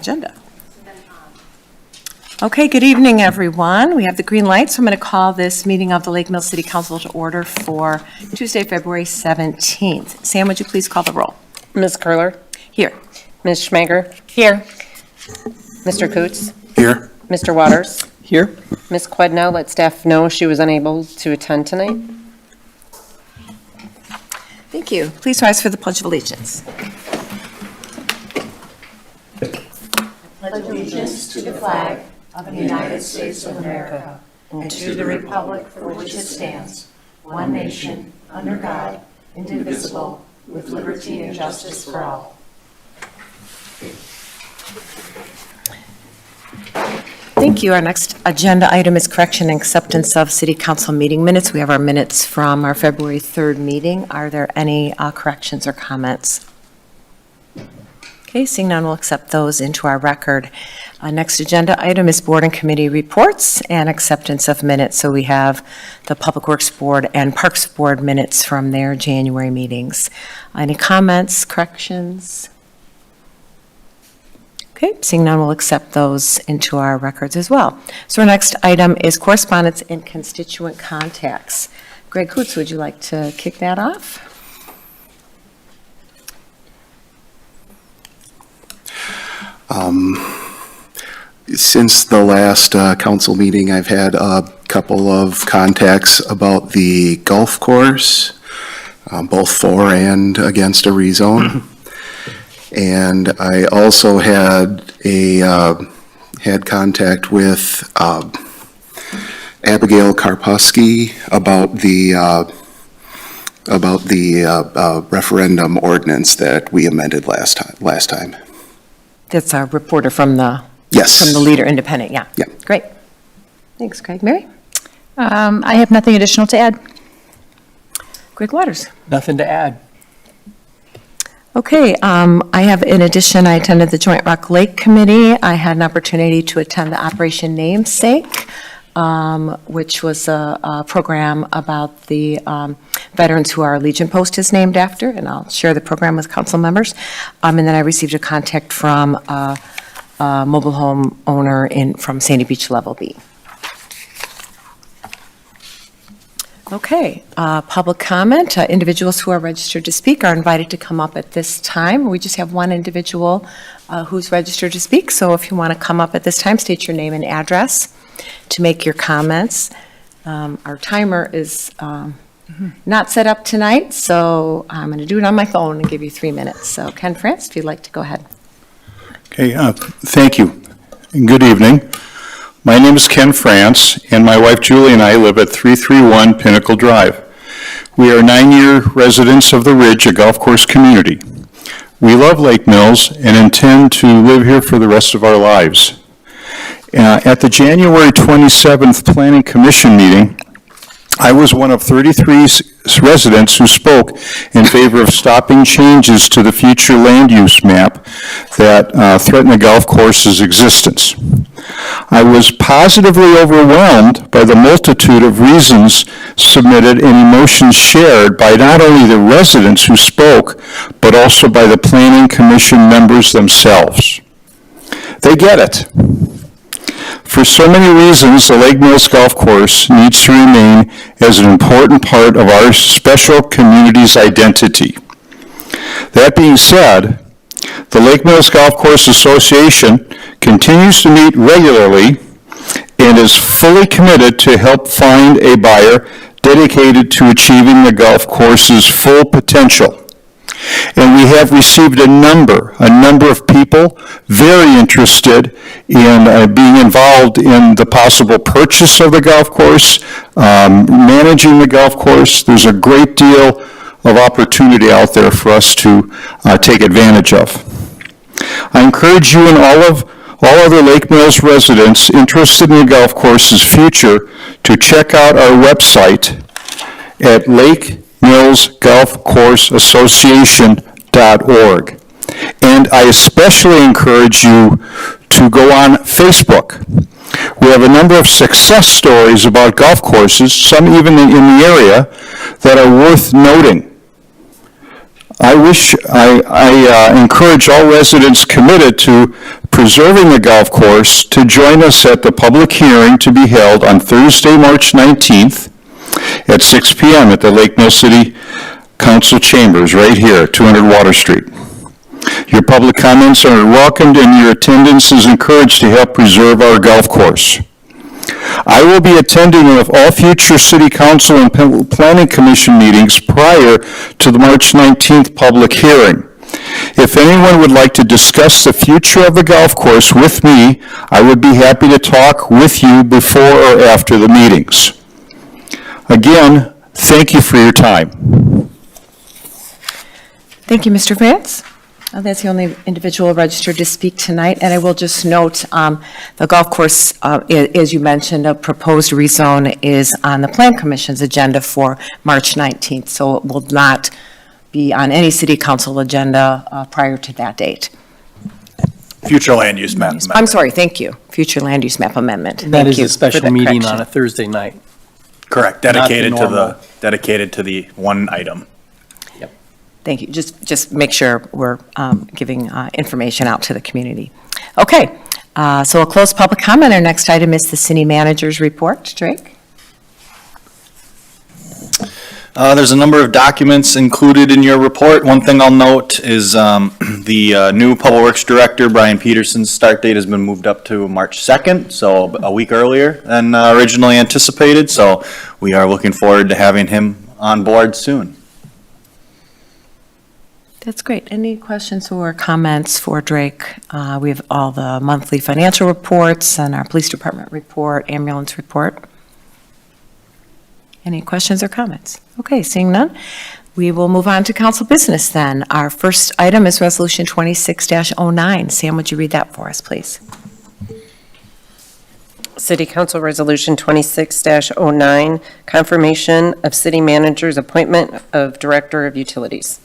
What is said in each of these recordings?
agenda. Okay, good evening, everyone. We have the green light, so I'm going to call this meeting of the Lake Mills City Council to order for Tuesday, February 17th. Sam, would you please call the roll? Ms. Curler? Here. Ms. Schmager? Here. Mr. Coots? Here. Mr. Waters? Here. Ms. Quednow let staff know she was unable to attend tonight. Thank you. Please rise for the Pledge of Allegiance. Pledge allegiance to the flag of the United States of America and to the republic for which it stands, one nation, under God, indivisible, with liberty and justice for all. Thank you. Our next agenda item is correction and acceptance of City Council meeting minutes. We have our minutes from our February 3rd meeting. Are there any corrections or comments? Okay, seeing none, we'll accept those into our record. Next agenda item is board and committee reports and acceptance of minutes. So we have the Public Works Board and Parks Board minutes from their January meetings. Any comments, corrections? Okay, seeing none, we'll accept those into our records as well. So our next item is correspondence and constituent contacts. Greg Coots, would you like to kick that off? Since the last council meeting, I've had a couple of contacts about the golf course, both for and against a rezone. And I also had had contact with Abigail Karpusky about the referendum ordinance that we amended last time. That's our reporter from the Yes. From the Leader Independent, yeah. Yeah. Great. Thanks, Greg. Mary? I have nothing additional to add. Greg Waters? Nothing to add. Okay, I have, in addition, I attended the Joint Rock Lake Committee. I had an opportunity to attend the Operation Namesake, which was a program about the veterans who our Legion Post is named after, and I'll share the program with council members. And then I received a contact from a mobile home owner from Sandy Beach Level B. Okay, public comment. Individuals who are registered to speak are invited to come up at this time. We just have one individual who's registered to speak, so if you want to come up at this time, state your name and address to make your comments. Our timer is not set up tonight, so I'm going to do it on my phone and give you 3 minutes. So Ken France, if you'd like to go ahead. Okay, thank you, and good evening. My name is Ken France, and my wife Julie and I live at 331 Pinnacle Drive. We are 9-year residents of the Ridge, a golf course community. We love Lake Mills and intend to live here for the rest of our lives. At the January 27th Planning Commission meeting, I was one of 33 residents who spoke in favor of stopping changes to the future land use map that threaten the golf course's existence. I was positively overwhelmed by the multitude of reasons submitted and emotions shared by not only the residents who spoke, but also by the Planning Commission members themselves. They get it. For so many reasons, the Lake Mills Golf Course needs to remain as an important part of our special community's identity. That being said, the Lake Mills Golf Course Association continues to meet regularly and is fully committed to help find a buyer dedicated to achieving the golf course's full potential. And we have received a number of people very interested in being involved in the possible purchase of the golf course, managing the golf course. There's a great deal of opportunity out there for us to take advantage of. I encourage you and all other Lake Mills residents interested in the golf course's future to check out our website at lakemillsgolfcourseassociation.org. And I especially encourage you to go on Facebook. We have a number of success stories about golf courses, some even in the area, that are worth noting. I encourage all residents committed to preserving the golf course to join us at the public hearing to be held on Thursday, March 19th at 6 p.m. at the Lake Mill City Council Chambers, right here, 200 Water Street. Your public comments are welcomed and your attendance is encouraged to help preserve our golf course. I will be attending all future City Council and Planning Commission meetings prior to the March 19th public hearing. If anyone would like to discuss the future of the golf course with me, I would be happy to talk with you before or after the meetings. Again, thank you for your time. Thank you, Mr. Vance. That's the only individual registered to speak tonight, and I will just note the golf course, as you mentioned, a proposed rezone is on the Plan Commission's agenda for March 19th, so it will not be on any city council agenda prior to that date. Future land use map. I'm sorry, thank you. Future land use map amendment. That Thank is you a for special the meeting correction. on a Thursday night. Correct, Not the dedicated to the one item. Thank you. Just make sure we're giving information out to the community. Okay, so we'll close public comment. Our next item is the city manager's report. Drake? There's a number of documents included in your report. One thing I'll note is the new Public Works Director, Brian Peterson's start date has been moved up to March 2nd, so a week earlier than originally anticipated. So we are looking forward to having him on board soon. That's great. Any questions or comments for Drake? We have all the monthly financial reports and our police department report, ambulance report. Any questions or comments? Okay, seeing none, we will move on to council business then. Our first item is Resolution 26-09. Sam, would you read that for us, please? City Council Resolution 26-09, confirmation of city manager's appointment of Director of Utilities.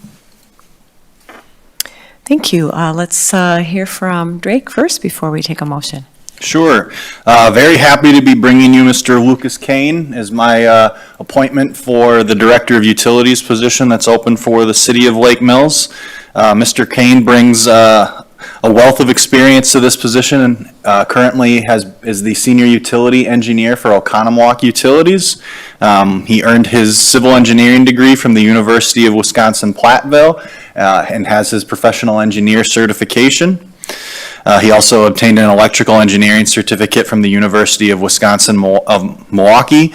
Thank you. Let's hear from Drake first before we take a motion. Sure. Very happy to be bringing you Mr. Lucas Kane as my appointment for the Director of Utilities position that's open for the City of Lake Mills. Mr. Kane brings a wealth of experience to this position and currently is the Senior Utility Engineer for Oconomowoc Utilities. He earned his civil engineering degree from the University of Wisconsin-Platteville and has his professional engineer certification. He also obtained an electrical engineering certificate from the University of Wisconsin-Milwaukee.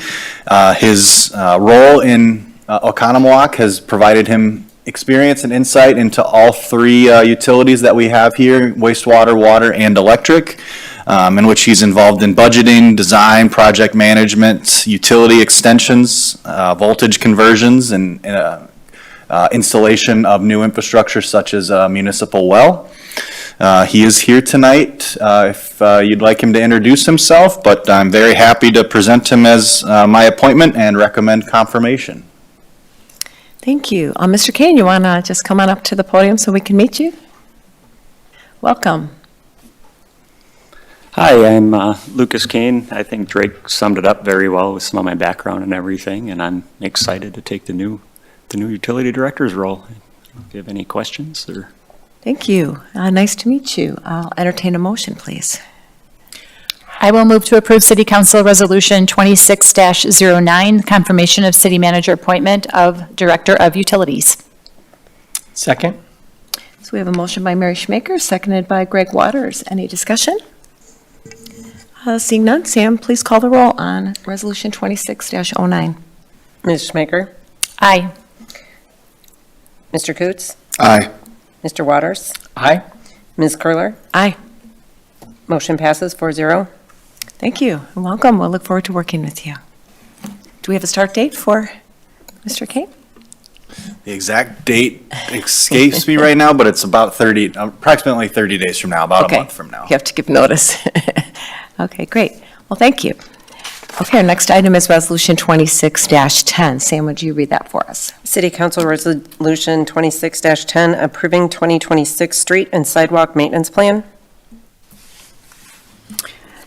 His role in Oconomowoc has provided him experience and insight into all three utilities that we have here, wastewater, water, and electric, in which he's involved in budgeting, design, project management, utility extensions, voltage conversions, and installation of new infrastructure such as a municipal well. He is here tonight if you'd like him to introduce himself, but I'm very happy to present him as my appointment and recommend confirmation. Thank you. Mr. Kane, you want to just come on up to the podium so we can meet you? Welcome. Hi, I'm Lucas Kane. I think Drake summed it up very well with some of my background and everything, and I'm excited to take the new utility director's role. If you have any questions or... Thank you. Nice to meet you. I'll entertain a motion, please. I will move to approve City Council Resolution 26-09, confirmation of city manager appointment of Director of Utilities. Second? So we have a motion by Mary Schmaker, seconded by Greg Waters. Any discussion? Seeing none, Sam, please call the roll on Resolution 26-09. Ms. Schmaker? Aye. Mr. Coots? Aye. Mr. Waters? Aye. Ms. Curler? Aye. Motion passes 4-0. Thank you, and welcome. We'll look forward to working with you. Do we have a start date for Mr. Kane? The exact date escapes me right now, but it's approximately 30 days from now, about a month from now. You have to give notice. Okay, great. Well, thank you. Okay, our next item is Resolution 26-10. Sam, would you read that for us? City Council Resolution 26-10, approving 2026 street and sidewalk maintenance plan.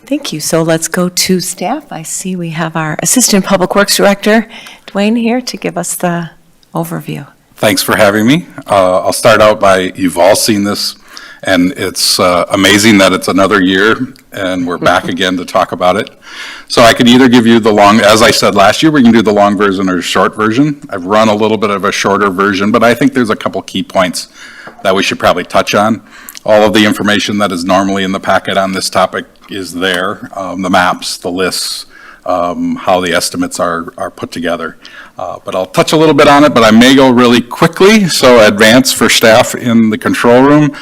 Thank you. So let's go to staff. I see we have our Assistant Public Works Director, Dwayne, here to give us the overview. Thanks for having me. I'll start out by, you've all seen this And it's amazing that it's another year and we're back again to talk about it. So I could either give you the long, as I said last year, we can do the long version or short version. I've run a little bit of a shorter version, but I think there's a couple key points that we should probably touch on. All of the information that is normally in the packet on this topic is there, the maps, the lists, how the estimates are put together. But I'll touch a little bit on it, but I may go really quickly, so advance for staff in the control room.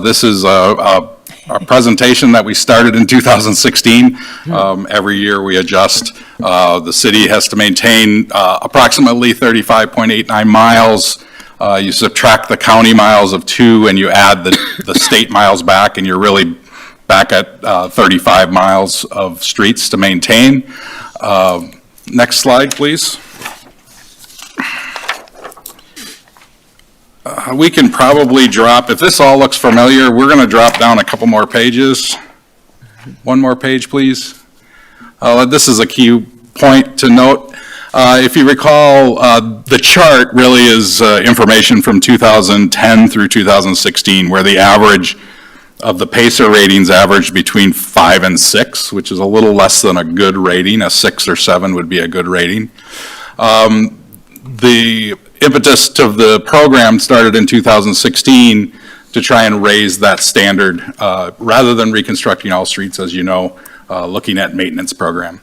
This is a presentation that we started in 2016. Every year we adjust. The city has to maintain approximately 35.89 miles. You subtract the county miles of 2 and you add the state miles back, and you're really back at 35 miles of streets to maintain. Next slide, please. We can probably drop, if this all looks familiar, we're going to drop down a couple more pages. One more page, please. This is a key point to note. If you recall, the chart really is information from 2010 through 2016, where the average of the PACER ratings averaged between 5 and 6, which is a little less than a good rating. A 6 or 7 would be a good rating. The impetus of the program started in 2016 to try and raise that standard, rather than reconstructing all streets, as you know, looking at maintenance program.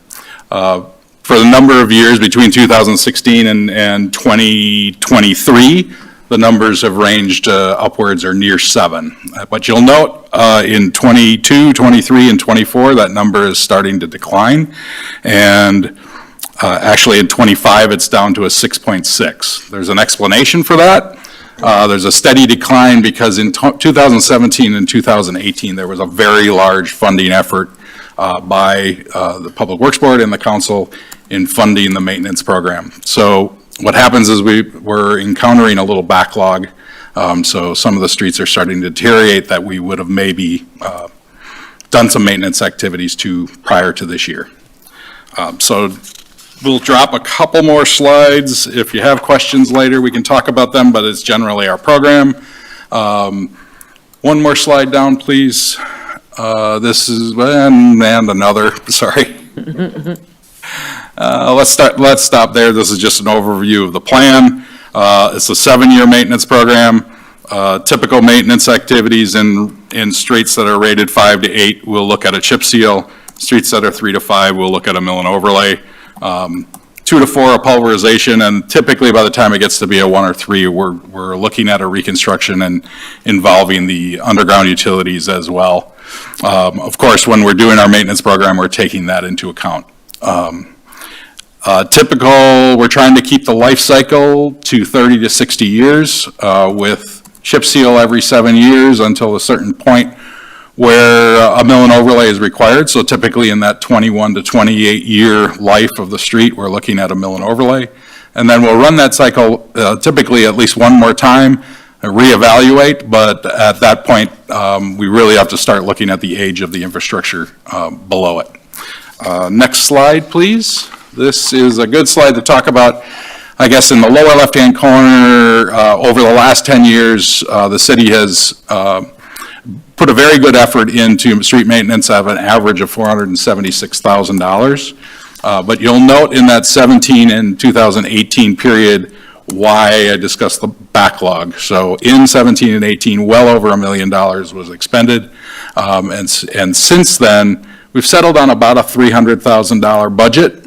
For a number of years between 2016 and 2023, the numbers have ranged upwards or near 7. But you'll note in 22, 23, and 24, that number is starting to decline. And actually in 25, it's down to a 6.6. There's an explanation for that. There's a steady decline because in 2017 and 2018, there was a very large funding effort by the Public Works Board and the council in funding the maintenance program. So what happens is we're encountering a little backlog. So some of the streets are starting to deteriorate that we would have maybe done some maintenance activities to prior to this year. So we'll drop a couple more slides. If you have questions later, we can talk about them, but it's generally our program. One more slide down, please. This is, and another, sorry. Let's stop there. This is just an overview of the plan. It's a 7-year maintenance program. Typical maintenance activities in streets that are rated 5 to 8, we'll look at a chip seal. Streets that are 3 to 5, we'll look at a mill and overlay. 2 to 4, a pulverization, and typically by the time it gets to be a 1 or 3, we're looking at a reconstruction and involving the underground utilities as well. Of course, when we're doing our maintenance program, we're taking that into account. Typical, we're trying to keep the life cycle to 30 to 60 years with chip seal every 7 years until a certain point where a mill and overlay is required. So typically in that 21 to 28 year life of the street, we're looking at a mill and overlay. And then we'll run that cycle typically at least one more time, reevaluate, but at that point, we really have to start looking at the age of the infrastructure below it. Next slide, please. This is a good slide to talk about. I guess in the lower left-hand corner, over the last 10 years, the city has put a very good effort into street maintenance at an average of $476,000. But you'll note in that 17 and 2018 period why I discussed the backlog. So in 17 and 18, well over $1 million was expended. And since then, we've settled on about a $300,000 budget.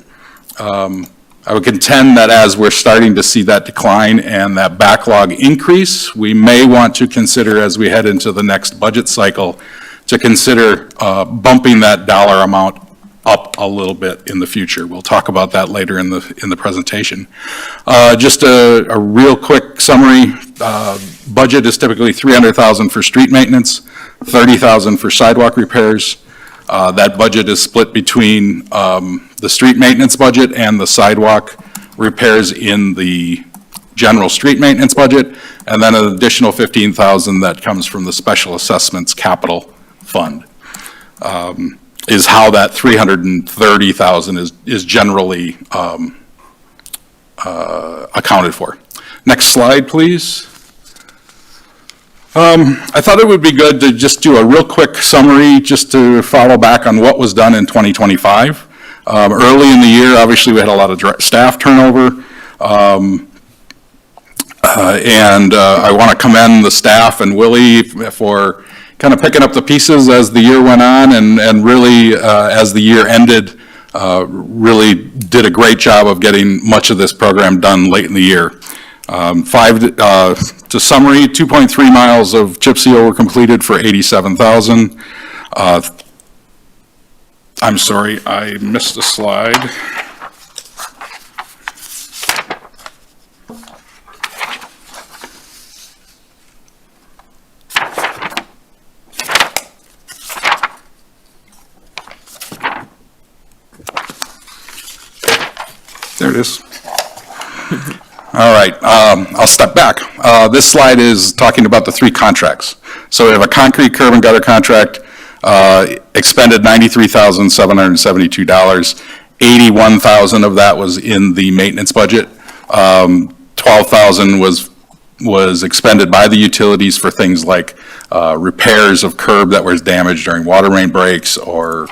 I would contend that as we're starting to see that decline and that backlog increase, we may want to consider, as we head into the next budget cycle, to consider bumping that dollar amount up a little bit in the future. We'll talk about that later in the presentation. Just a real quick summary. Budget is typically $300,000 for street maintenance, $30,000 for sidewalk repairs. That budget is split between the street maintenance budget and the sidewalk repairs in the general street maintenance budget, and then an additional $15,000 that comes from the special assessments capital fund. Is how that $330,000 is generally accounted for. Next slide, please. I thought it would be good to just do a real quick summary, just to follow back on what was done in 2025. Early in the year, obviously, we had a lot of staff turnover. And I want to commend the staff and Willie for kind of picking up the pieces as the year went on, and really, as the year ended, really did a great job of getting much of this program done late in the year. To summary, 2.3 miles of chip seal were completed for $87,000. I'm sorry, I missed a slide. There it is. All right, I'll step back. This slide is talking about the 3 contracts. So we have a concrete curb and gutter contract, expended $93,772. $81,000 of that was in the maintenance budget. $12,000 was expended by the utilities for things like repairs of curb that was damaged during water main breaks or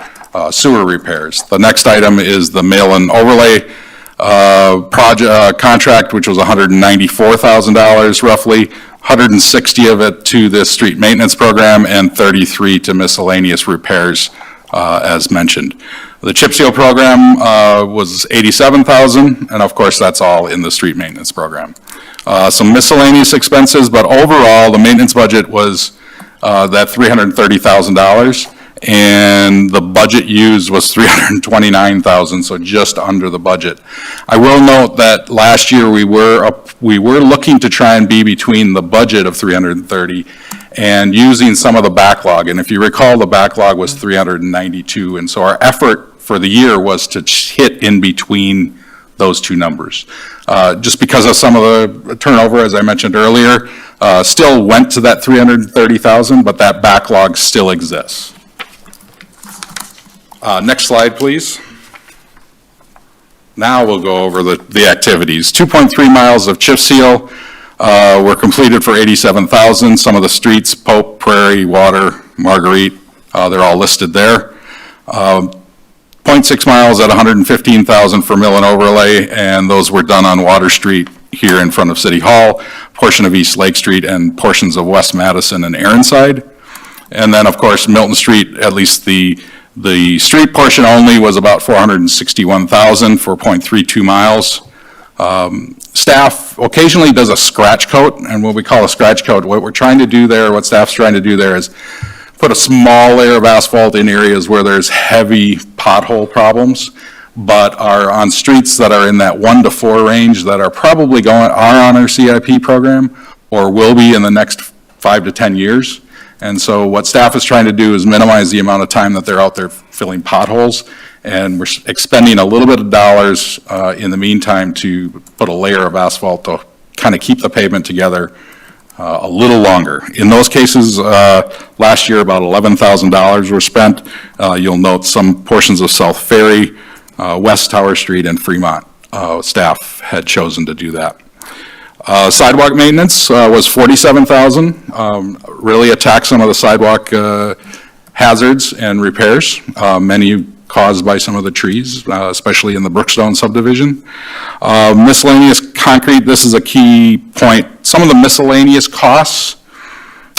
sewer repairs. The next item is the mail and overlay contract, which was $194,000 roughly, 160 of it to this street maintenance program and 33 to miscellaneous repairs, as mentioned. The chip seal program was $87,000, and of course that's all in the street maintenance program. Some miscellaneous expenses, but overall the maintenance budget was that $330,000. And the budget used was $329,000, so just under the budget. I will note that last year we were looking to try and be between the budget of $330 and using some of the backlog. And if you recall, the backlog was $392, and so our effort for the year was to hit in between those two numbers. Just because of some of the turnover, as I mentioned earlier, still went to that $330,000, but that backlog still exists. Next slide, please. Now we'll go over the activities. 2.3 miles of chip seal were completed for $87,000. Some of the streets, Pope, Prairie, Water, Marguerite, they're all listed there. 0.6 miles at $115,000 for mill and overlay, and those were done on Water Street here in front of City Hall, portion of East Lake Street, and portions of West Madison and Aaronside. And then, of course, Milton Street, at least the street portion only was about $461,000 for 0.32 miles. Staff occasionally does a scratch coat, and what we call a scratch coat, what we're trying to do there, what staff's trying to do there is put a small layer of asphalt in areas where there's heavy pothole problems, but are on streets that are in that 1 to 4 range that are probably are on our CIP program or will be in the next 5 to 10 years. And so what staff is trying to do is minimize the amount of time that they're out there filling potholes, and we're expending a little bit of dollars in the meantime to put a layer of asphalt to kind of keep the pavement together a little longer. In those cases, last year about $11,000 were spent. You'll note some portions of South Ferry, West Tower Street, and Fremont staff had chosen to do that. Sidewalk maintenance was $47,000. Really attacked some of the sidewalk hazards and repairs, many caused by some of the trees, especially in the Brookstone subdivision. Miscellaneous concrete, this is a key point. Some of the miscellaneous costs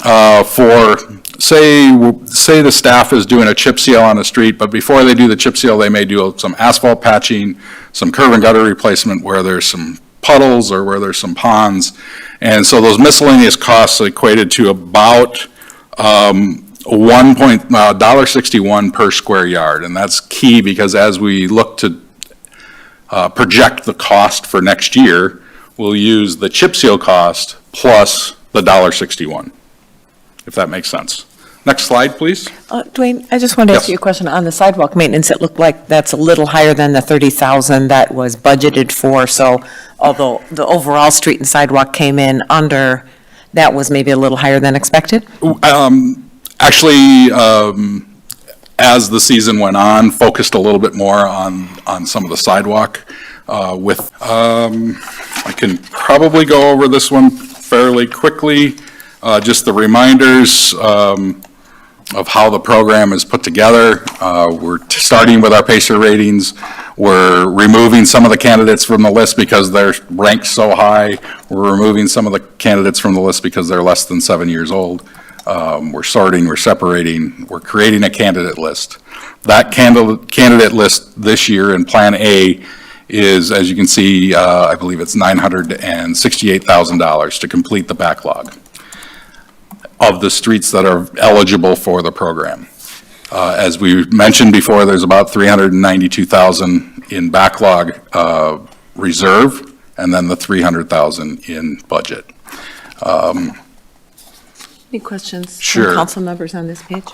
for, say the staff is doing a chip seal on a street, but before they do the chip seal, they may do some asphalt patching, some curb and gutter replacement where there's some puddles or where there's some ponds. And so those miscellaneous costs equated to about $1.61 per square yard. And that's key because as we look to project the cost for next year, we'll use the chip seal cost plus the $1.61, if that makes sense. Next slide, please. Dwayne, I just wanted to ask Yes. you a question on the sidewalk maintenance. It looked like that's a little higher than the $30,000 that was budgeted for. So although the overall street and sidewalk came in under, that was maybe a little higher than expected? Actually, as the season went on, focused a little bit more on some of the sidewalk I can probably go over this one fairly quickly. Just the reminders of how the program is put together. We're starting with our PACER ratings. We're removing some of the candidates from the list because they're ranked so high. We're removing some of the candidates from the list because they're less than 7 years old. We're sorting, we're separating, we're creating a candidate list. That candidate list this year in Plan A is, as you can see, I believe it's $968,000 to complete the backlog of the streets that are eligible for the program. As we mentioned before, there's about $392,000 in backlog reserve, and then the $300,000 in budget. Any questions Sure. from council members on this page?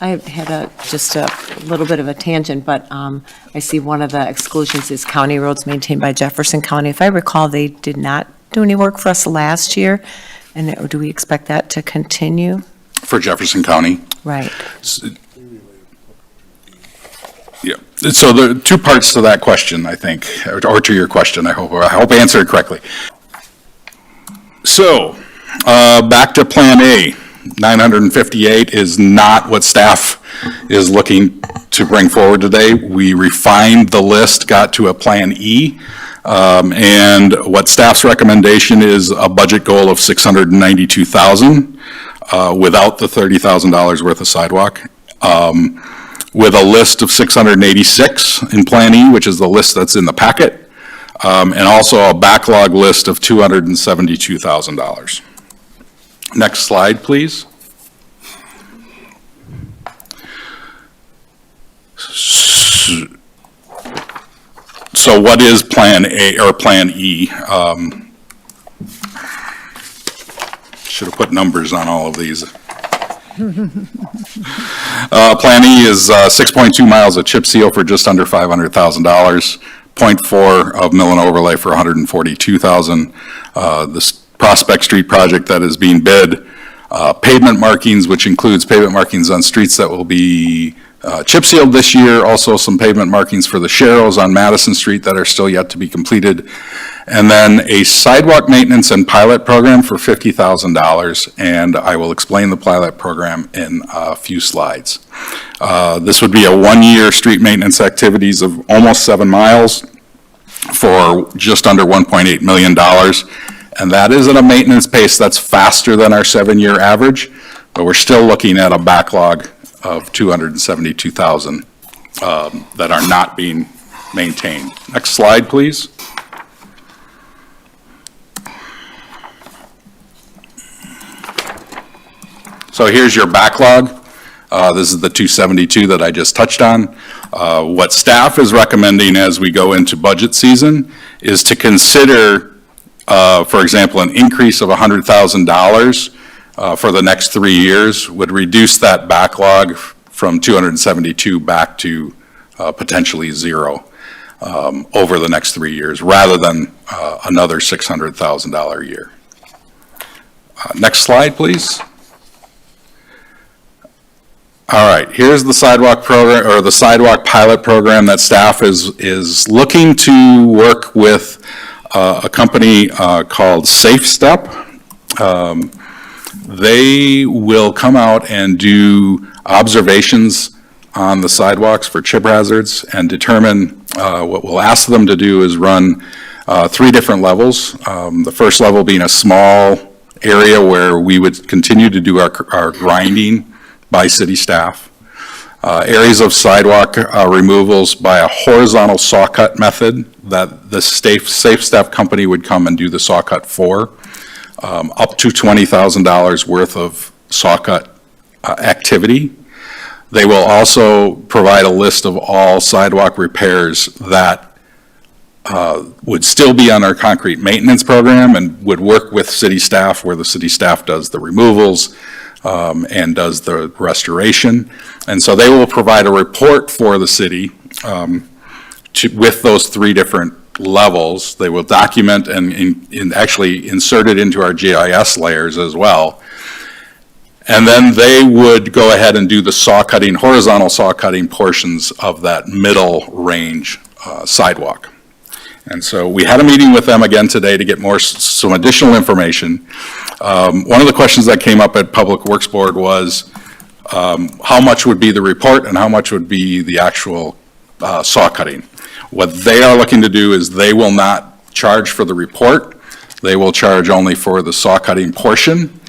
I had just a little bit of a tangent, but I see one of the exclusions is county roads maintained by Jefferson County. If I recall, they did not do any work for us last year, and do we expect that to continue? For Jefferson County. Right. Yeah, so there are two parts to that question, I think, or to your question, I hope I answered it correctly. So, back to Plan A, 958 is not what staff is looking to bring forward today. We refined the list, got to a Plan E, and what staff's recommendation is a budget goal of $692,000 without the $30,000 worth of sidewalk, with a list of 686 in Plan E, which is the list that's in the packet, and also a backlog list of $272,000. Next slide, please. So what is Plan A or Plan E? Should have put numbers on all of these. Plan E is 6.2 miles of chip seal for just under $500,000, 0.4 of mill and overlay for $142,000. This Prospect Street project that is being bid, pavement markings, which includes pavement markings on streets that will be chip sealed this year, also some pavement markings for the Sharrows on Madison Street that are still yet to be completed, and then a sidewalk maintenance and pilot program for $50,000, and I will explain the pilot program in a few slides. This would be a one-year street maintenance activities of almost 7 miles for just under $1.8 million. And that is at a maintenance pace that's faster than our 7-year average, but we're still looking at a backlog of $272,000 that are not being maintained. Next slide, please. So here's your backlog. This is the 272 that I just touched on. What staff is recommending as we go into budget season is to consider for example, an increase of $100,000 for the next 3 years would reduce that backlog from 272 back to potentially zero over the next 3 years, rather than another $600,000 a year. Next slide, please. All right, here's the sidewalk program, or the sidewalk pilot program that staff is looking to work with a company called Safe Step. They will come out and do observations on the sidewalks for chip hazards and determine, what we'll ask them to do is run 3 different levels. The first level being a small area where we would continue to do our grinding by city staff. Areas of sidewalk removals by a horizontal saw cut method that the Safe Step company would come and do the saw cut for, up to $20,000 worth of saw cut activity. They will also provide a list of all sidewalk repairs that would still be on our concrete maintenance program and would work with city staff, where the city staff does the removals and does the restoration. And so they will provide a report for the city with those 3 different levels. They will document and actually insert it into our GIS layers as well. And then they would go ahead and do the saw cutting, horizontal saw cutting portions of that middle range sidewalk. And so we had a meeting with them again today to get some additional information. One of the questions that came up at Public Works Board was, how much would be the report and how much would be the actual saw cutting? What they are looking to do is they will not charge for the report. They will charge only for the saw cutting portion.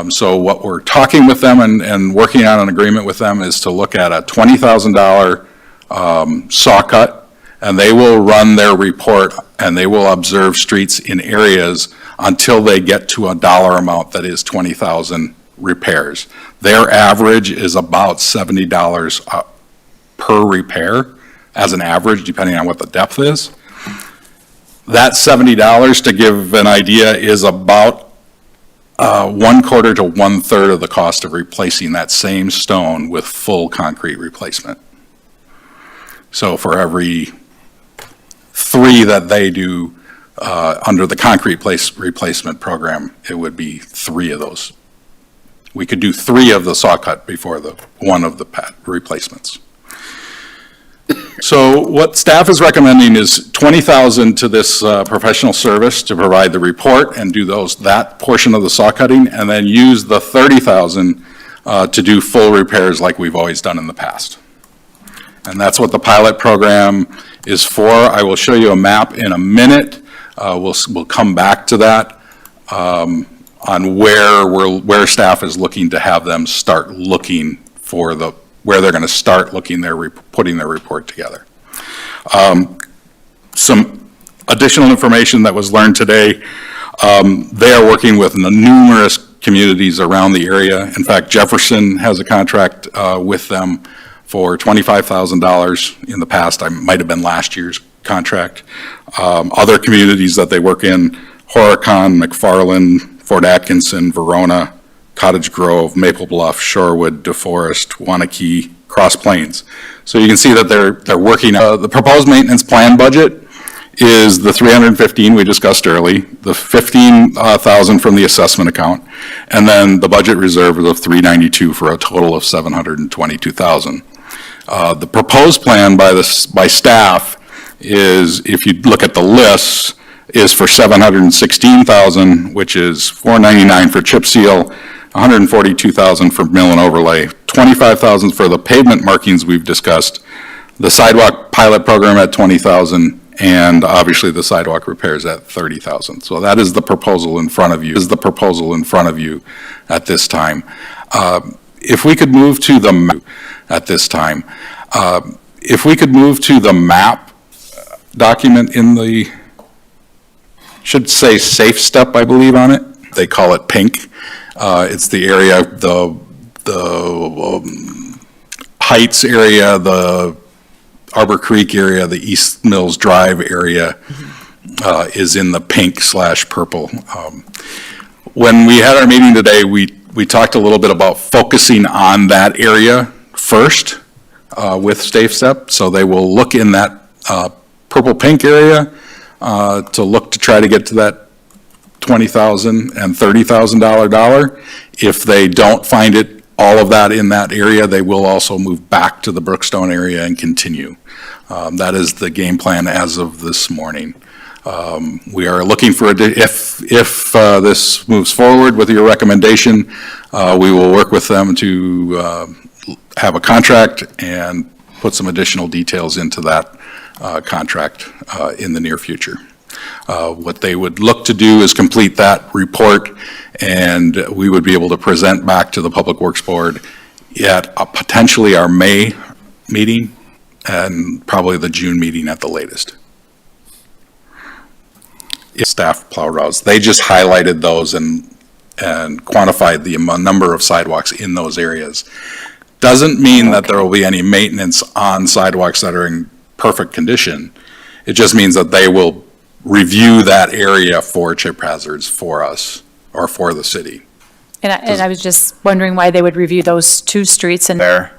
So what we're talking with them and working on an agreement with them is to look at a $20,000 saw cut, and they will run their report and they will observe streets in areas until they get to a dollar amount that is 20,000 repairs. Their average is about $70 per repair as an average, depending on what the depth is. That $70, to give an idea, is about 1/4 to 1/3 of the cost of replacing that same stone with full concrete replacement. So for every 3 that they do under the concrete replacement program, it would be 3 of those. We could do 3 of the saw cut before the 1 of the replacements. So what staff is recommending is $20,000 to this professional service to provide the report and do that portion of the saw cutting, and then use the $30,000 to do full repairs like we've always done in the past. And that's what the pilot program is for. I will show you a map in a minute. We'll come back to that on where staff is looking to have them start looking for where they're going to start looking putting their report together. Some additional information that was learned today. They are working with numerous communities around the area. In fact, Jefferson has a contract with them for $25,000 in the past. I might have been last year's contract. Other communities that they work in, Horicon, McFarland, Fort Atkinson, Verona, Cottage Grove, Maple Bluff, Shorewood, DeForest, Wanakee, Cross Plains. So you can see that they're working. The proposed maintenance plan budget is the $315 we discussed early, the $15,000 from the assessment account, and then the budget reserve is of $392 for a total of $722,000. The proposed plan by staff is, if you look at the lists, is for $716,000, which is $499 for chip seal, $142,000 for mill and overlay, $25,000 for the pavement markings we've discussed, the sidewalk pilot program at $20,000, and obviously the sidewalk repairs at $30,000. So that is the proposal in front of you. At this time. If we could move to the map document in the, should say safe step, I believe, on it. They call it pink. It's the area, the Heights area, the Arbor Creek area, the East Mills Drive area is in the pink/purple. When we had our meeting today, we talked a little bit about focusing on that area first with Safe Step. So they will look in that purple-pink area to try to get to that $20,000 and $30,000. If they don't find it, all of that in that area, they will also move back to the Brookstone area and continue. That is the game plan as of this morning. We are looking for, if this moves forward with your recommendation, we will work with them to have a contract and put some additional details into that contract in the near future. What they would look to do is complete that report, and we would be able to present back to the Public Works Board at potentially our May meeting and probably the June meeting at the latest. Staff plow routes, they just highlighted those and quantified the number of sidewalks in those areas. Doesn't mean that there will be any maintenance on sidewalks that are in perfect condition. It just means that they will review that area for chip hazards for us or for the city. And I was just wondering why they would review those 2 streets and. There,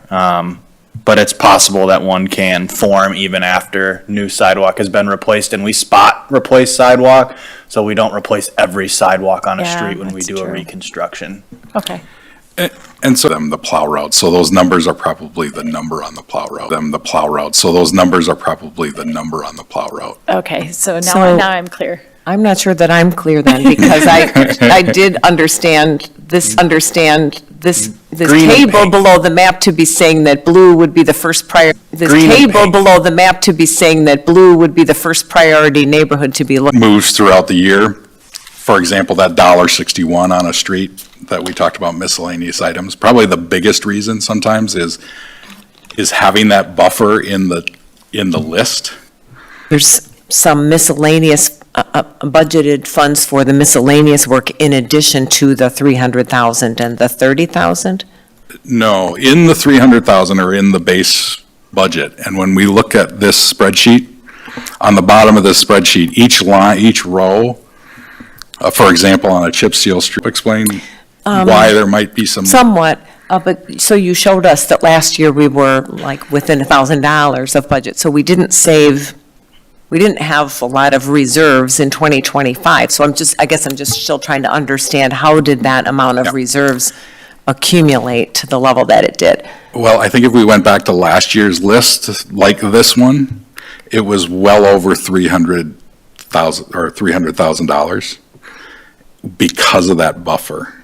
but it's possible that one can form even after new sidewalk has been replaced, and we spot replace sidewalk, so we don't replace every sidewalk on a Yeah, street when we that's do a true. reconstruction. Okay. And so the plow route, so those numbers are probably the number on the plow route. So those numbers are probably the number on the plow route. Okay, so So- now I'm clear. I'm not sure that I'm clear then, because I did understand this Green and table pink. below the map to be saying that blue would be the first this Green and table pink. below the map to be saying that blue would be the first priority neighborhood to be looked. Moves throughout the year. For example, that $1.61 on a street that we talked about miscellaneous items, probably the biggest reason sometimes is having that buffer in the list. There's some miscellaneous budgeted funds for the miscellaneous work in addition to the 300,000 and the 30,000? No, in the 300,000 or in the base budget. And when we look at this spreadsheet, on the bottom of this spreadsheet, each line, each row, for example, on a chip seal street, explain why there might be some. Somewhat, but, so you showed us that last year we were like within $1,000 of budget, so we didn't have a lot of reserves in 2025. So I guess I'm just still trying to understand, how did that amount of Yep. reserves accumulate to the level that it did? Well, I think if we went back to last year's list, like this one, it was well over $300,000 because of that buffer.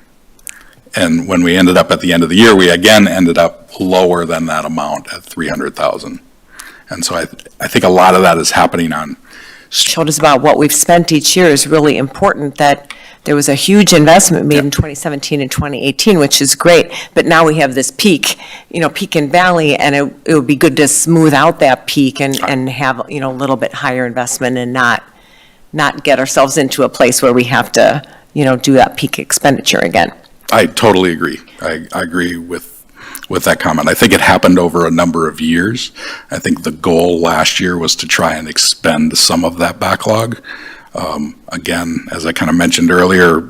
And when we ended up at the end of the year, we again ended up lower than that amount at 300,000. And so I think a lot of that is happening on, Showed us about what we've spent each year is really important, that there was a huge investment made in 2017 and 2018, which is great, but now we have this peak and valley, and it would be good to smooth out that peak and have, a little bit higher investment and not get ourselves into a place where we have to, do that peak expenditure again. I totally agree. I agree with that comment. I think it happened over a number of years. I think the goal last year was to try and expend some of that backlog. Again, as I kind of mentioned earlier,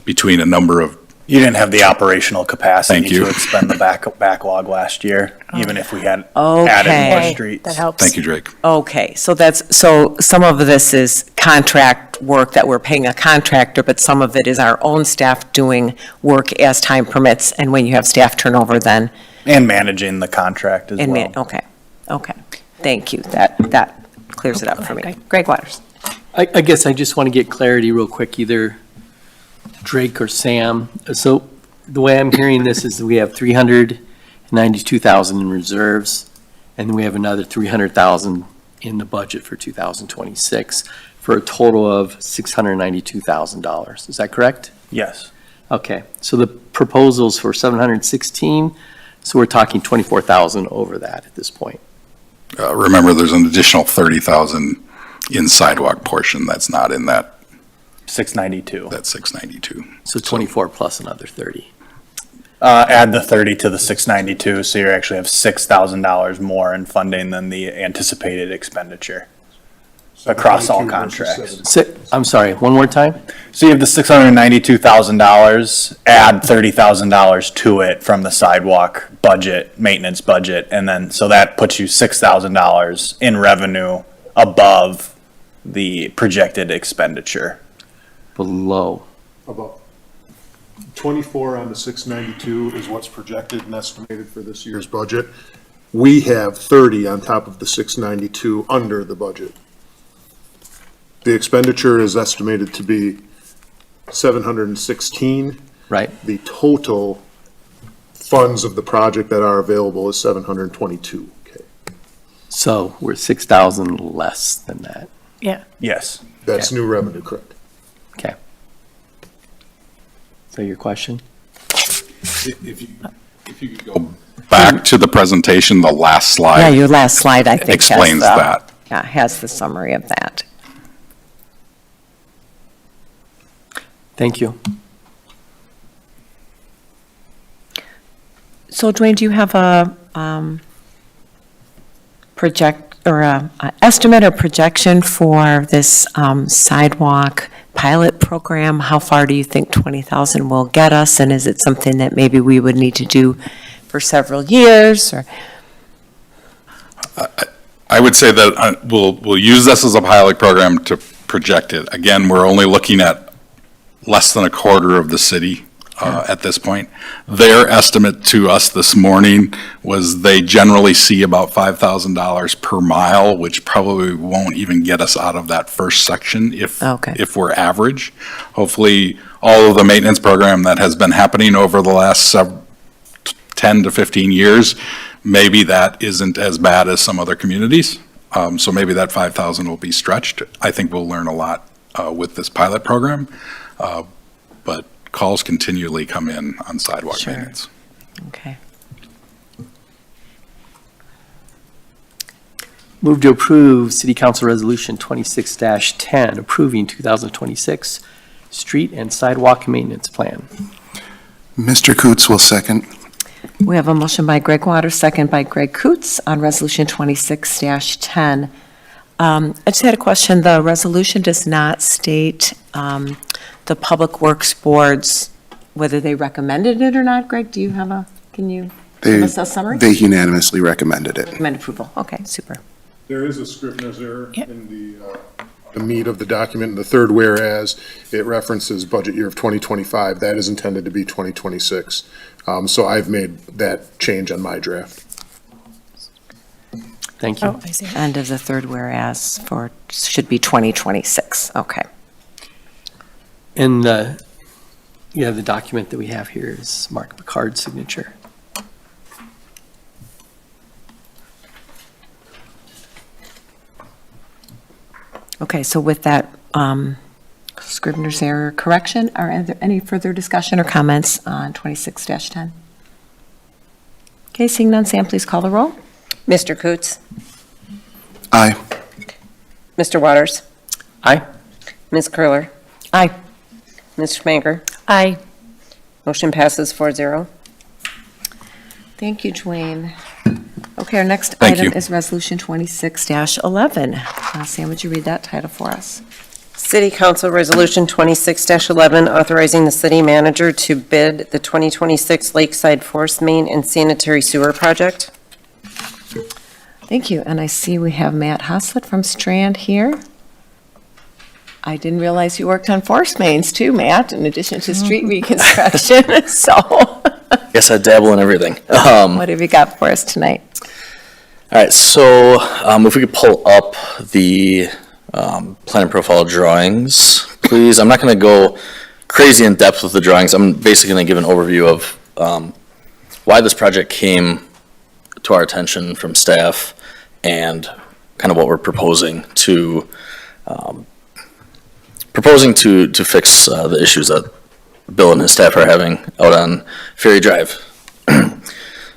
between a number of, You didn't have the operational capacity Thank you. to expend the backlog last year, even if we had Okay. added more streets. That helps. thank you, Drake. Okay, so some of this is contract work that we're paying a contractor, but some of it is our own staff doing work as time permits, and when you have staff turnover, then, And managing the contract as well. okay, thank you, that clears it up for me. Greg Waters. I guess I just want to get clarity real quick, either Drake or Sam. So the way I'm hearing this is that we have 392,000 in reserves, and then we have another 300,000 in the budget for 2026, for a total of $692,000. Is that correct? Yes. Okay, so the proposal's for 716, so we're talking 24,000 over that at this point. Remember, there's an additional 30,000 in sidewalk portion that's not in that 692. 692. So 24 plus another 30. Add the 30 to the 692, so you actually have $6,000 more in funding than the anticipated expenditure across all contracts. I'm sorry, one more time? So you have the $692,000, add $30,000 to it from the sidewalk budget, maintenance budget, and then, so that puts you $6,000 in revenue above the projected expenditure. Below. About 24 on the 692 is what's projected and estimated for this year's budget. We have 30 on top of the 692 under the budget. The expenditure is estimated to be 716. Right. The total funds of the project that are available is 722. Okay. So we're 6,000 less than that. Yes. That's new revenue, correct? Okay. So your question? If you could go back to the presentation, the last slide. Yeah, your last slide, I think, has Explains that. Yeah, has the summary of that. Thank you. So Dwayne, do you have a estimate or projection for this sidewalk pilot program? How far do you think 20,000 will get us? And is it something that maybe we would need to do for several years, or? I would say that we'll use this as a pilot program to project it. Again, we're only looking at less than a quarter of the city at this point. Their estimate to us this morning was they generally see about $5,000 per mile, which probably won't even get us out of that first section Okay. if we're average. Hopefully, all of the maintenance program that has been happening over the last 10 to 15 years, maybe that isn't as bad as some other communities. So maybe that 5,000 will be stretched. I think we'll learn a lot with this pilot program. But calls continually come in on sidewalk Sure. maintenance. Okay. Move to approve City Council Resolution 26-10, approving 2026 street and sidewalk maintenance plan. Mr. Coots will second. We have a motion by Greg Waters, second by Greg Coots on Resolution 26-10. I just had a question. The resolution does not state the Public Works Boards, whether they recommended it or not. Greg, do you have can you give us a summary? They unanimously recommended it. Recommend approval. Okay, super. There is a Scrivener's error in the meat of the document, in the third whereas, it references budget year of 2025. That is intended to be 2026. So I've made that change on my draft. Thank you. Oh, I see. End of the third whereas should be 2026. Okay. And the document that we have here is Mark Picard's signature. Okay, so with that Scrivener's error correction, are there any further discussion or comments on 26-10? Okay, seeing none, Sam, please call the roll. Mr. Coots? Aye. Mr. Waters? Aye. Ms. Curler? Aye. Ms. Schmager? Aye. Motion passes 4-0. Thank you, Dwayne. Okay, our next Thank item you. is Resolution 26-11. Sam, would you read that title for us? City Council Resolution 26-11, authorizing the city manager to bid the 2026 Lakeside Force Main and Sanitary Sewer Project. Thank you, and I see we have Matt Haslett from Strand here. I didn't realize you worked on force mains too, Matt, in addition to street reconstruction, so Guess I dabble in everything. All what have you got for us tonight? right, so if we could pull up the plan and profile drawings, please. I'm not going to go crazy in depth with the drawings. I'm basically going to give an overview of why this project came to our attention from staff and kind of what we're proposing to fix the issues that Bill and his staff are having out on Ferry Drive.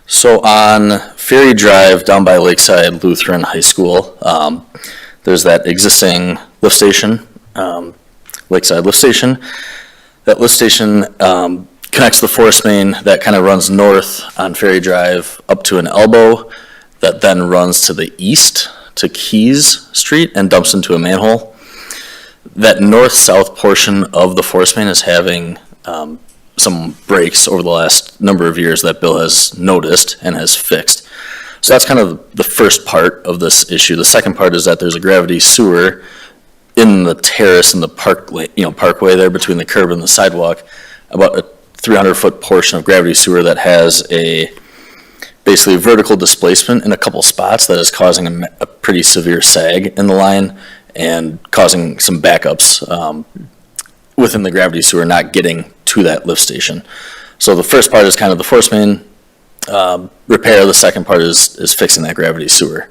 So on Ferry Drive down by Lakeside Lutheran High School, there's that existing lift station, Lakeside Lift Station. That lift station connects the force main that kind of runs north on Ferry Drive up to an elbow that then runs to the east to Keys Street and dumps into a manhole. That north-south portion of the force main is having some breaks over the last number of years that Bill has noticed and has fixed. So that's kind of the first part of this issue. The second part is that there's a gravity sewer in the terrace in the parkway there between the curb and the sidewalk, about a 300-foot portion of gravity sewer that has basically vertical displacement in a couple spots that is causing a pretty severe sag in the line and causing some backups within the gravity sewer, not getting to that lift station. So the first part is kind of the force main repair. The second part is fixing that gravity sewer.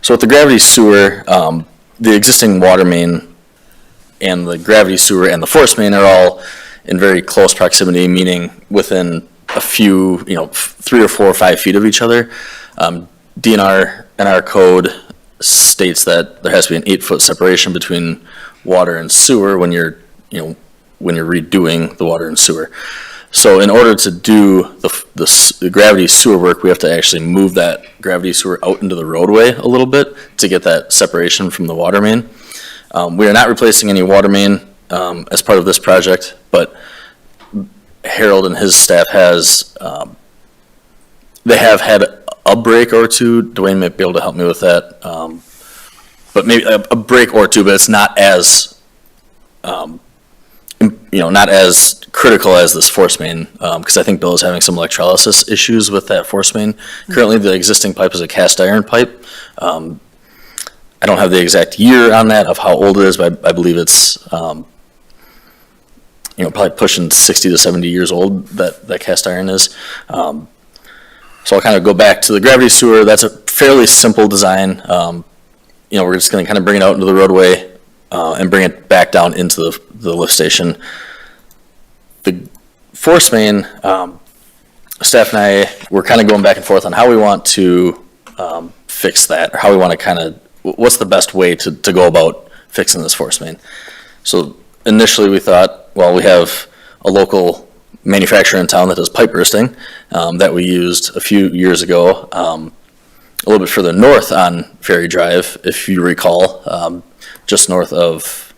So with the gravity sewer, the existing water main and the gravity sewer and the force main are all in very close proximity, meaning within a few, 3 or 4 or 5 feet of each other. DNR and our code states that there has to be an 8-foot separation between water and sewer when you're redoing the water and sewer. So in order to do the gravity sewer work, we have to actually move that gravity sewer out into the roadway a little bit to get that separation from the water main. We are not replacing any water main as part of this project, but Harold and his staff they have had a break or two. Dwayne might be able to help me with that. But maybe a break or two, but it's not as not as critical as this force main, because I think Bill is having some electrolysis issues with that force main. Currently, the existing pipe is a cast iron pipe. I don't have the exact year on that of how old it is, but I believe it's, probably pushing 60 to 70 years old, that cast iron is. So I'll kind of go back to the gravity sewer. That's a fairly simple design. We're just going to kind of bring it out into the roadway and bring it back down into the lift station. The force main, staff and I, we're kind of going back and forth on how we want to fix that, or how we want to what's the best way to go about fixing this force main. So initially we thought, well, we have a local manufacturer in town that does pipe bursting that we used a few years ago. A little bit further north on Ferry Drive, if you recall, just north of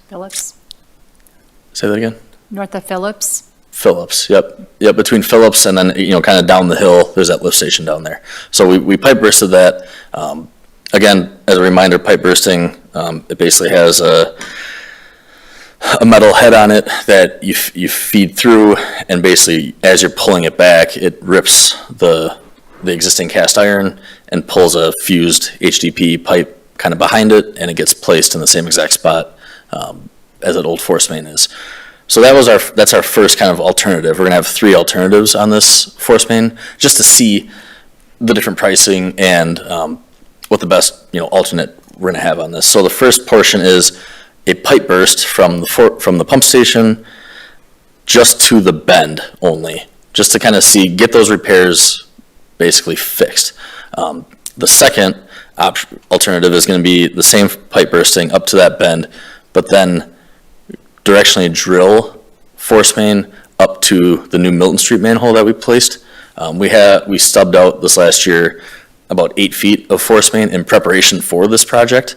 Phillips, say that again? north of Phillips. Phillips, yep, between Phillips and then, kind of down the hill, there's that lift station down there. So we pipe bursted that. Again, as a reminder, pipe bursting, it basically has a metal head on it that you feed through, and basically as you're pulling it back, it rips the existing cast iron and pulls a fused HDP pipe kind of behind it, and it gets placed in the same exact spot as an old force main is. So that's our first kind of alternative. We're gonna have 3 alternatives on this force main, just to see the different pricing and what the best alternate we're gonna have on this. So the first portion is a pipe burst from the pump station just to the bend only, just to kind of get those repairs basically fixed. The second alternative is going to be the same pipe bursting up to that bend, but then directionally drill force main up to the new Milton Street manhole that we placed. We stubbed out this last year about 8 feet of force main in preparation for this project,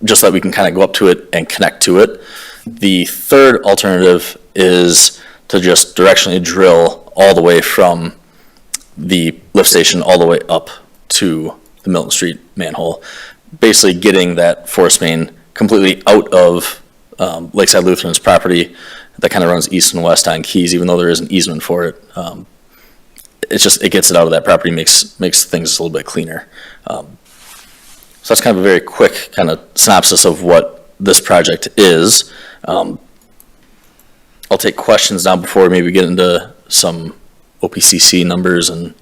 just so that we can kind of go up to it and connect to it. The third alternative is to just directionally drill all the way from the lift station all the way up to the Milton Street manhole, basically getting that force main completely out of Lakeside Lutheran's property that kind of runs east and west on Keys, even though there is an easement for it. It gets it out of that property, makes things a little bit cleaner. So that's kind of a very quick kind of synopsis of what this project is. I'll take questions now before we maybe get into some OPCC numbers and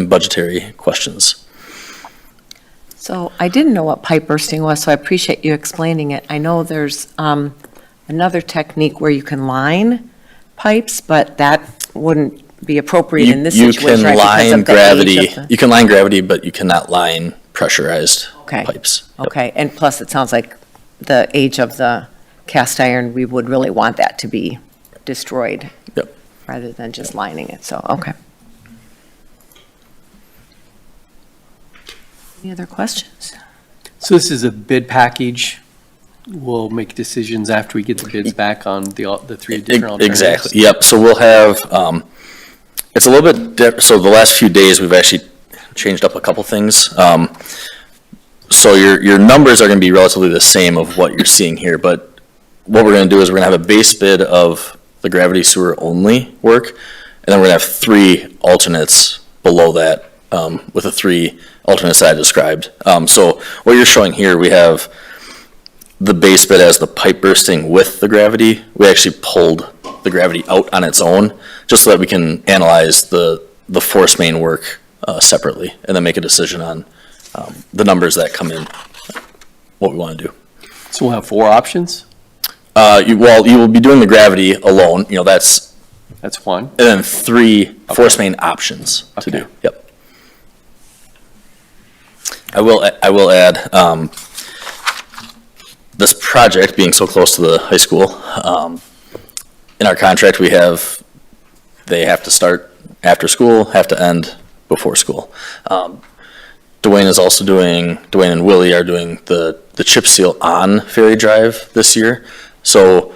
budgetary questions. So I didn't know what pipe bursting was, so I appreciate you explaining it. I know there's another technique where you can line pipes, but that wouldn't be appropriate in this situation, right? Because of the age of the- You can line gravity, but you cannot line pressurized Okay. pipes. Yep. Okay, and plus it sounds like the age of the cast iron, we would really want that to be destroyed. Yep. Rather than just lining it, so, okay. Any other questions? So this is a bid package. We'll make decisions after we get the bids back on the 3 different alternatives. Exactly, yep. So we'll have, it's a little bit, so the last few days, we've actually changed up a couple things. So your numbers are gonna be relatively the same of what you're seeing here, but what we're gonna do is we're gonna have a base bid of the gravity sewer only work, and then we're gonna have 3 alternates below that, with the 3 alternates that I described. So what you're showing here, we have the base bid as the pipe bursting with the gravity. We actually pulled the gravity out on its own, just so that we can analyze the force main work separately, and then make a decision on the numbers that come in, what we want to do. So we'll have 4 options? You will be doing the gravity alone, that's, That's 1. and then 3 force main options to do. Okay. Yep. I will add, this project being so close to the high school, in our contract, they have to start after school, have to end before school. Dwayne and Willie are doing the chip seal on Ferry Drive this year. So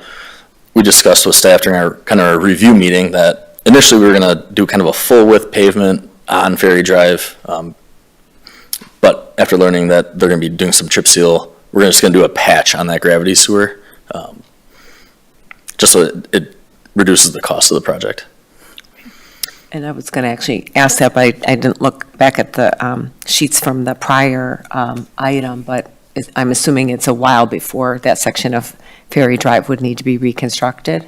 we discussed with staff during our kind of our review meeting that initially we were gonna do kind of a full width pavement on Ferry Drive. But after learning that they're gonna be doing some chip seal we're just going to do a patch on that gravity sewer, just so it reduces the cost of the project. And I was going to actually ask that, but I didn't look back at the sheets from the prior item, but I'm assuming it's a while before that section of Ferry Drive would need to be reconstructed?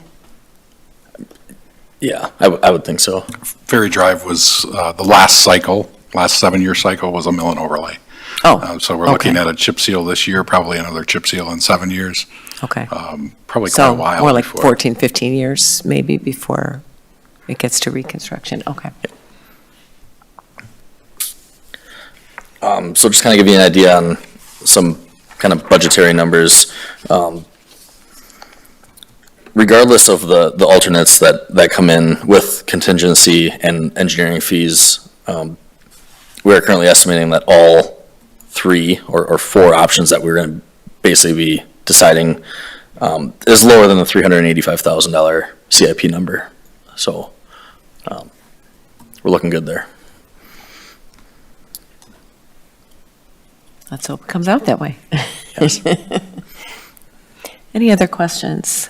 Yeah, I would think so. Ferry Drive was, the last 7-year cycle was a mill and overlay. Oh, So we're looking okay. at a chip seal this year, probably another chip seal in 7 years. Okay. Probably quite a So while more like before. 14, 15 years maybe before it gets to reconstruction. Okay. So just kind of give you an idea on some kind of budgetary numbers. Regardless of the alternates that come in with contingency and engineering fees, we are currently estimating that all 3 or 4 options that we're going to basically be deciding is lower than the $385,000 CIP number. So we're looking good there. Let's hope it comes out that way. Yes. Any other questions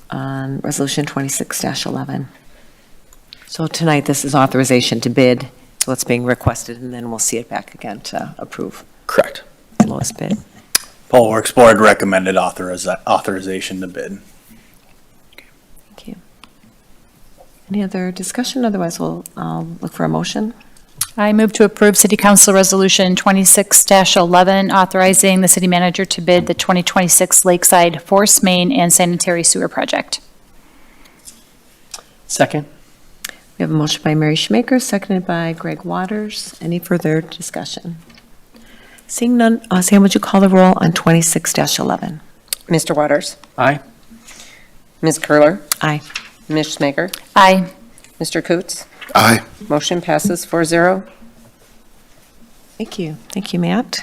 on Resolution 26-11? So tonight, this is authorization to bid, so it's being requested, and then we'll see it back again to approve Correct. the lowest bid. Public Works Board recommended authorization to bid. Thank you. Any other discussion? Otherwise, I'll look for a motion. I move to approve City Council Resolution 26-11, authorizing the city manager to bid the 2026 Lakeside Force Main and Sanitary Sewer Project. Second? We have a motion by Mary Schmaker, seconded by Greg Waters. Any further discussion? Seeing none, Sam, would you call the roll on 26-11? Mr. Waters? Aye. Ms. Curler? Aye. Ms. Schmaker? Aye. Mr. Coots? Aye. Motion passes 4-0. Thank you. Thank you, Matt.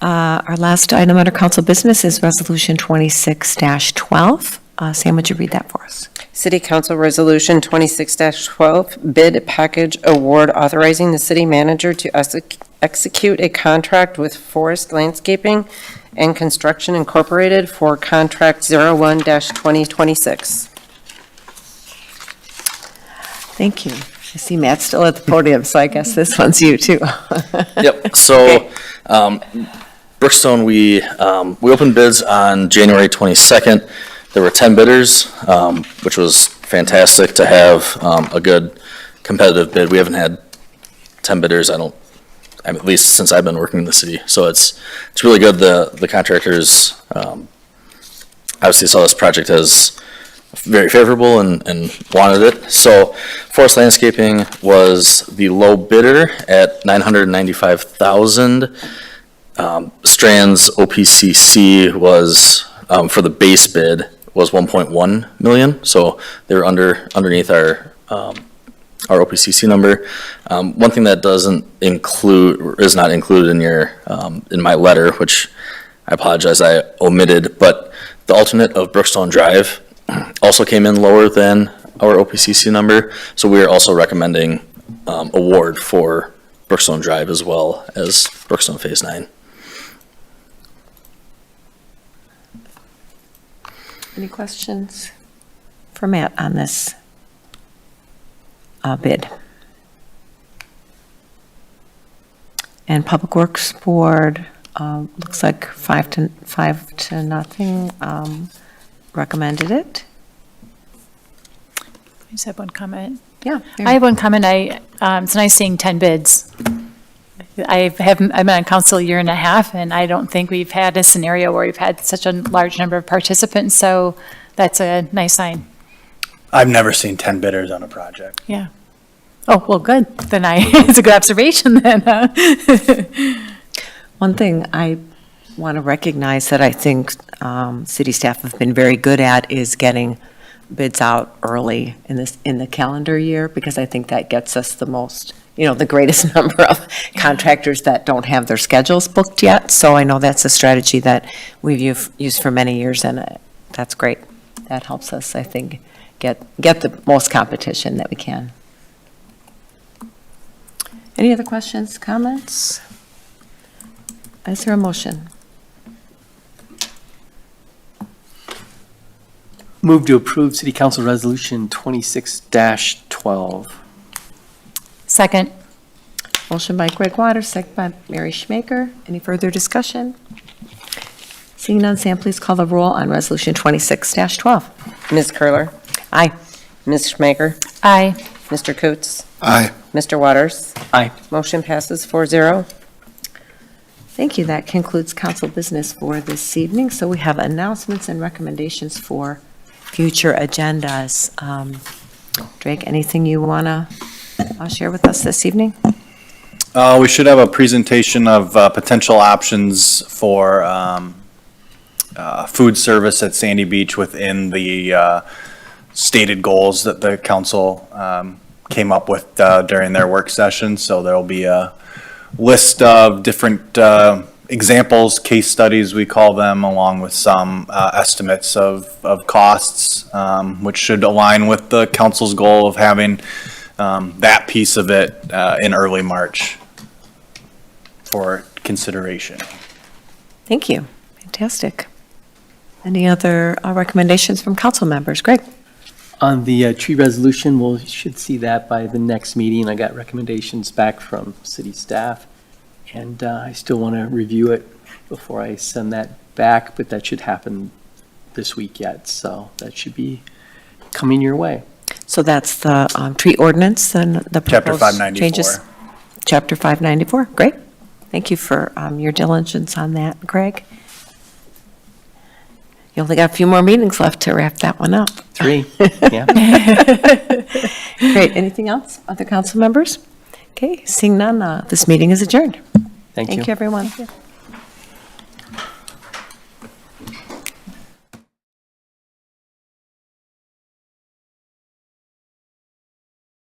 Our last item under council business is Resolution 26-12. Sam, would you read that for us? City Council Resolution 26-12, bid package award authorizing the city manager to execute a contract with Forest Landscaping and Construction Incorporated for Contract 01-2026. Thank you. I see Matt still at the podium, so I guess this one's you, too. Yep, so, Brookstone, we opened bids on January 22nd. There were 10 bidders, which was fantastic to have a good competitive bid. We haven't had 10 bidders, at least since I've been working in the city. So it's really good. The contractors obviously saw this project as very favorable and wanted it. So Forest Landscaping was the low bidder at $995,000. Strands OPCC was, for the base bid, was 1.1 million. So they were underneath our OPCC number. One thing that doesn't include, or is not included in your, in my letter, which I apologize, I omitted, but the alternate of Brookstone Drive also came in lower than our OPCC number. So we are also recommending award for Brookstone Drive as well as Brookstone Phase 9. Any questions for Matt on this bid? And Public Works Board, looks like 5 to nothing, recommended it. I just have one comment. Yeah. I have one comment. It's nice seeing 10 bids. I've been on council a year and a half, and I don't think we've had a scenario where we've had such a large number of participants, so that's a nice sign. I've never seen 10 bidders on a project. Yeah. Oh, well, good. Then it's a good observation then. One thing I want to recognize that I think city staff have been very good at is getting bids out early in the calendar year, because I think that gets us the most, the greatest number of contractors that don't have their schedules booked yet. So I know that's a strategy that we've used for many years, and that's great. That helps us, I think, get the most competition that we can. Any other questions, comments? Is there a motion? Move to approve City Council Resolution 26-12. Second. Motion by Greg Waters, second by Mary Schmaker. Any further discussion? Seeing none, Sam, please call the roll on Resolution 26-12. Ms. Curler, Aye. Ms. Schmaker, Aye. Mr. Coots, Aye. Mr. Waters. Aye. Motion passes 4-0. Thank you. That concludes council business for this evening. So we have announcements and recommendations for future agendas. Drake, anything you want to share with us this evening? We should have a presentation of potential options for food service at Sandy Beach within the stated goals that the council came up with during their work session. So there'll be a list of different examples, case studies, we call them, along with some estimates of costs, which should align with the council's goal of having that piece of it in early March for consideration. Thank you. Fantastic. Any other recommendations from council members? Greg? On the tree resolution, we should see that by the next meeting. I got recommendations back from city staff, and I still want to review it before I send that back, but that should happen this week yet, so that should be coming your way. So that's the tree ordinance and the Chapter proposed 594. changes? Chapter 594. Great. Thank you for your diligence on that, Greg. You only got a few more meetings left to wrap that one up. 3, yeah. Great. Anything else? Other council members? Okay, seeing none, this meeting is adjourned. Thank you. Thank you, everyone.